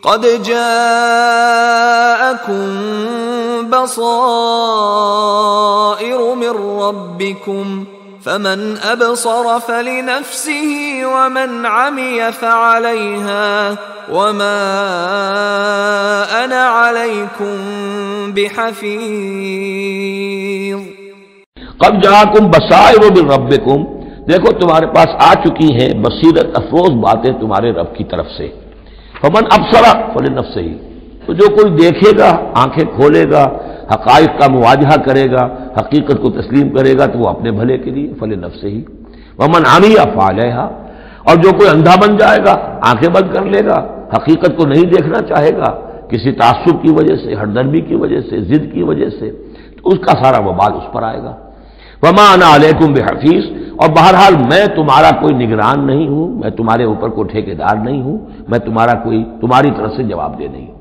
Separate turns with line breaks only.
قد جاءكم بصائر من ربكم فمن أبصر فلنفسه ومن عمي فعليها وما أنا عليكم بحفيظ۔
قد جاءكم بصائر من ربکم، دیکھو تمہارے پاس آ چکی ہیں بصیرت افروز باتیں تمہارے رب کی طرف سے۔ فمن ابصر فلنفسہ، تو جو کوئی دیکھے گا، آنکھیں کھولے گا، حقائق کا مواجہہ کرے گا، حقیقت کو تسلیم کرے گا تو وہ اپنے بھلے کے لیے، فلنفسہ ہی۔ ومن عمی فعلیہا، اور جو کوئی اندھا بن جائے گا، آنکھیں بند کر لے گا، حقیقت کو نہیں دیکھنا چاہے گا کسی تعصب کی وجہ سے، ہردرمی کی وجہ سے، ضد کی وجہ سے، تو اس کا سارا وبال اس پر آئے گا۔ وما انا علیکم بحفیظ، اور بہرحال میں تمہارا کوئی نگران نہیں ہوں، میں تمہارے اوپر کوئی ٹھیکیدار نہیں ہوں، میں تمہاری طرف سے جواب دہ نہیں ہوں۔